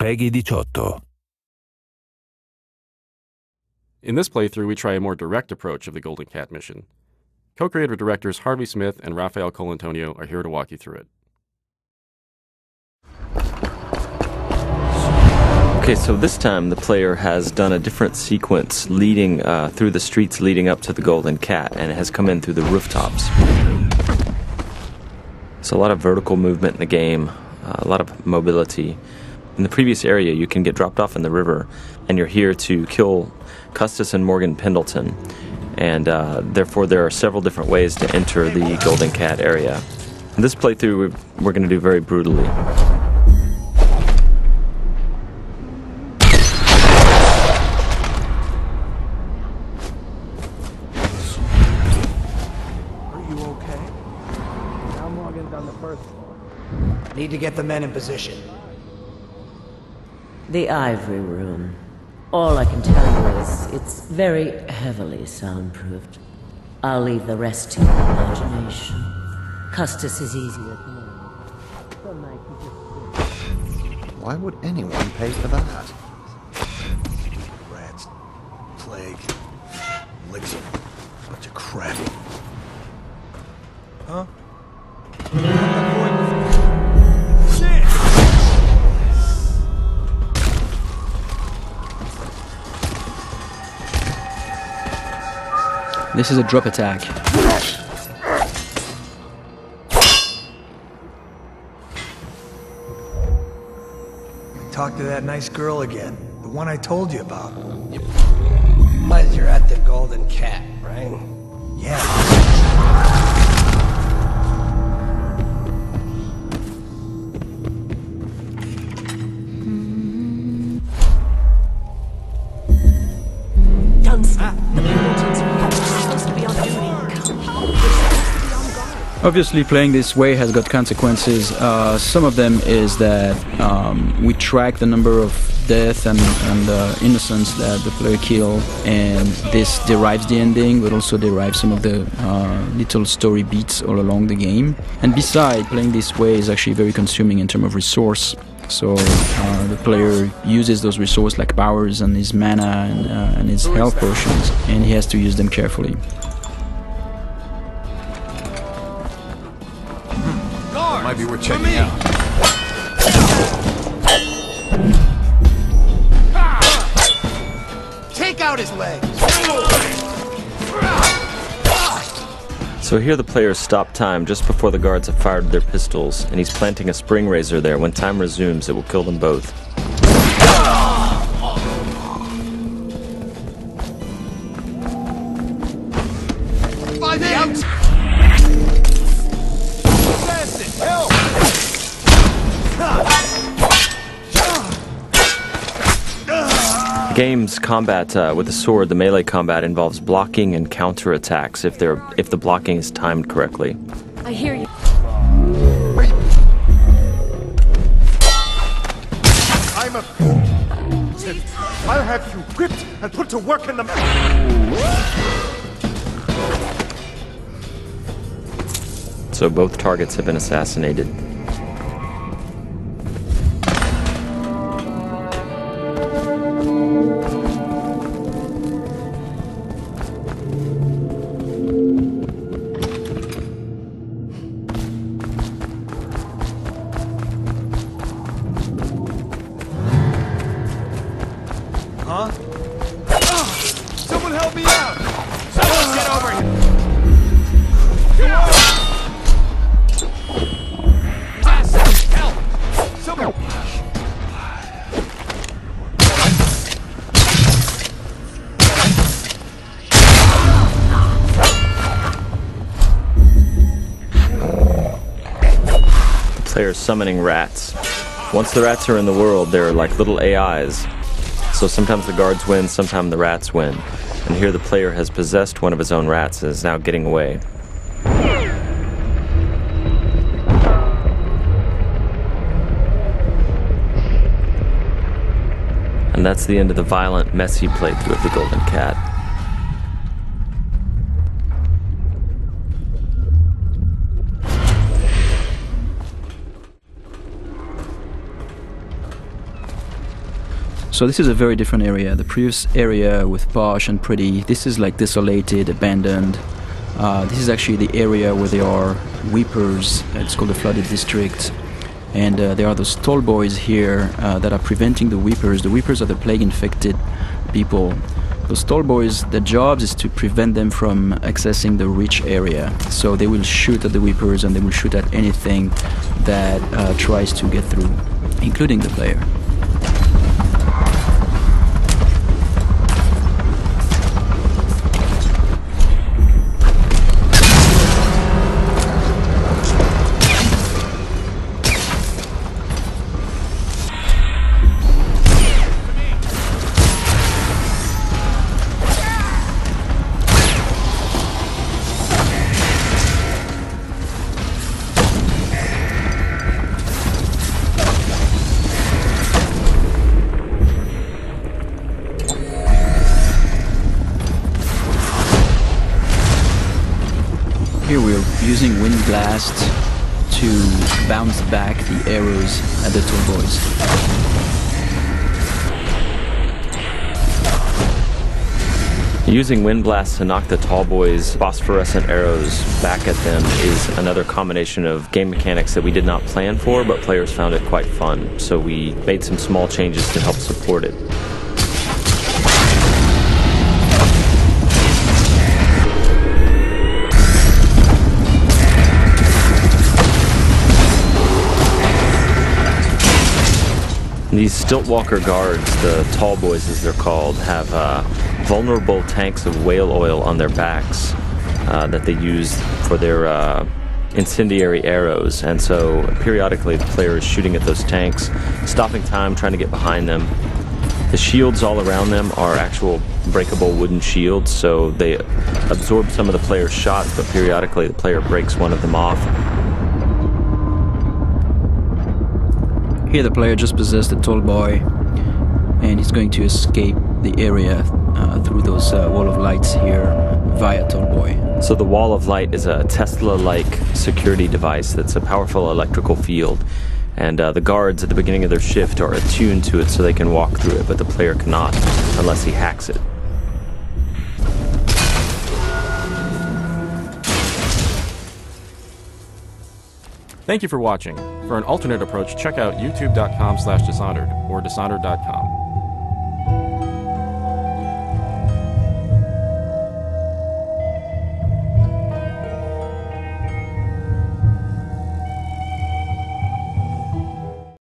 PEGI 18. In this playthrough, we try a more direct approach of the Golden Cat mission. Co-creator directors Harvey Smith and Rafael Colantonio are here to walk you through it. Okay, so this time the player has done a different sequence leading through the streets leading up to the Golden Cat, and it has come in through the rooftops. So a lot of vertical movement in the game, a lot of mobility. In the previous area, you can get dropped off in the river, and you're here to kill Custis and Morgan Pendleton. And therefore, there are several different ways to enter the Golden Cat area. In this playthrough, we're going to do very brutally. Need to get the men in position. The Ivory Room. All I can tell you is it's very heavily soundproofed. I'll leave the rest to your imagination. Custis is easier at the moment. Some night you just... Why would anyone pay for that? Rats. Plague. Elixir. Bunch of crap. Huh? This is a drop attack. Talk to that nice girl again. The one I told you about. But you're at the Golden Cat, right? Yeah. Obviously, playing this way has got consequences. Some of them is that we track the number of death and innocents that the player kill, and this derives the ending, but also derives some of the little story beats all along the game. And besides, playing this way is actually very consuming in terms of resource. So the player uses those resources like powers and his mana and his health potions, and he has to use them carefully. Might be worth checking out. Take out his legs! So here the player stopped time just before the guards have fired their pistols, and he's planting a spring razor there. When time resumes, it will kill them both. By the out! Game's combat with the sword, the melee combat, involves blocking and counterattacks if the blocking is timed correctly. I hear you. I'm a fool. I'll have you whipped and put to work in the... So both targets have been assassinated. Huh? Someone help me out! Someone get over here! Help! Someone... The player's summoning rats. Once the rats are in the world, they're like little AIs. So sometimes the guards win, sometimes the rats win. And here the player has possessed one of his own rats and is now getting away. And that's the end of the violent, messy playthrough of the Golden Cat. So this is a very different area. The previous area with posh and pretty, this is like desolated, abandoned. This is actually the area where there are weepers. It's called the flooded district. And there are those tall boys here that are preventing the weepers. The weepers are the plague-infected people. Those tall boys, their jobs is to prevent them from accessing the rich area. So they will shoot at the weepers and they will shoot at anything that tries to get through, including the player. Here we're using Wind Blast to bounce back the arrows at the tall boys. Using Wind Blast to knock the tall boys' phosphorescent arrows back at them is another combination of game mechanics that we did not plan for, but players found it quite fun. So we made some small changes to help support it. These Stiltwalker guards, the tall boys as they're called, have vulnerable tanks of whale oil on their backs that they use for their incendiary arrows. And so periodically the player is shooting at those tanks, stopping time, trying to get behind them. The shields all around them are actual breakable wooden shields, so they absorb some of the player's shots, but periodically the player breaks one of them off. Here the player just possessed a tall boy and he's going to escape the area through those wall of lights here via tall boy. So the wall of light is a Tesla-like security device that's a powerful electrical field, and the guards at the beginning of their shift are attuned to it so they can walk through it, but the player cannot unless he hacks it. Thank you for watching. For an alternate approach, check out youtube.com/Dishonored or Dishonored.com.